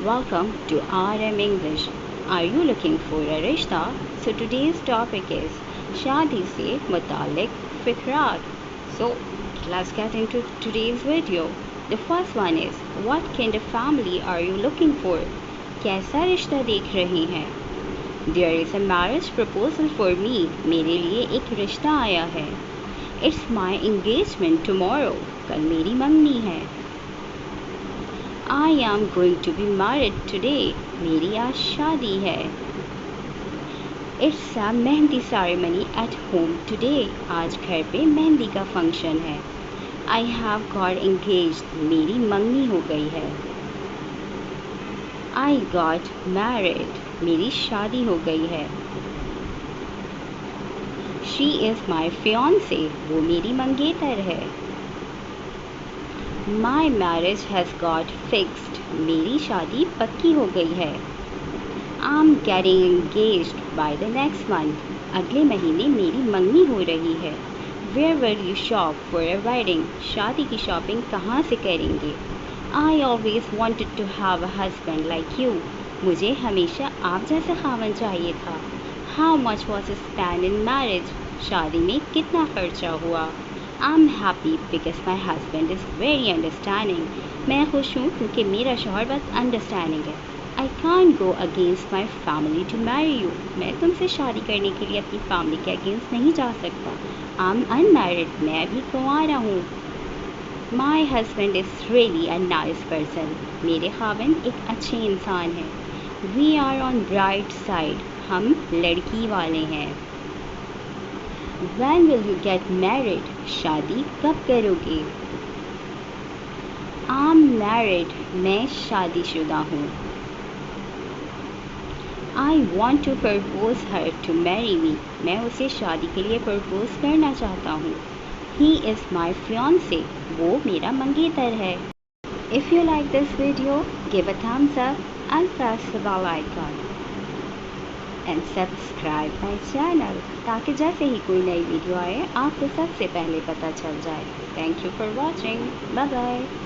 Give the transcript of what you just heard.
Welcome to RM English. Are you looking for a rishta? So today's topic is शादी से मुतालिक फिक्रात. So let's get into today's video. The first one is, what kind of family are you looking for? कैसा रिश्ता देख रहे हैं? There is a marriage proposal for me. मेरे लिए एक रिश्ता आया है. It's my engagement tomorrow. कल मेरी मंगनी है. I am going to be married today. मेरी आज शादी है. It's a mehndi ceremony at home today. आज घर पे मेहंदी का फंक्शन है. I have got engaged. मेरी मंगनी हो गई है. I got married. मेरी शादी हो गई है. She is my fiancée. वो मेरी मंगेतर है. My marriage has got fixed. मेरी शादी पक्की हो गई है. I'm getting engaged by the next month. अगले महीने मेरी मंगनी हो रही है. Where will you shop for a wedding? शादी की शॉपिंग कहाँ से करेंगे? I always wanted to have a husband like you. मुझे हमेशा आप जैसा खावन चाहिए था. How much was spent in marriage? शादी में कितना खर्चा हुआ? I'm happy because my husband is very understanding. मैं खुश हूँ क्योंकि मेरा शौहर बहुत अंडरस्टैंडिंग है. I can't go against my family to marry you. मैं तुमसे शादी करने के लिए अपनी फैमिली के अगेंस्ट नहीं जा सकता. I'm unmarried. मैं अभी कुंवारा हूँ. My husband is really a nice person. मेरे खाविंद एक अच्छे इंसान हैं. We are on bright side. हम लड़की वाले हैं. When will you get married? शादी कब करोगे? I'm married. मैं शादीशुदा हूँ. I want to propose her to marry me. मैं उसे शादी के लिए प्रपोज करना चाहता हूँ. He is my fiancé. वो मेरा मंगेतर है. If you like this video, give a thumbs up and press the bell icon. And subscribe my channel ताकि जैसे ही कोई नई वीडियो आए आपको सबसे पहले पता चल जाए. Thank you for watching. Bye bye.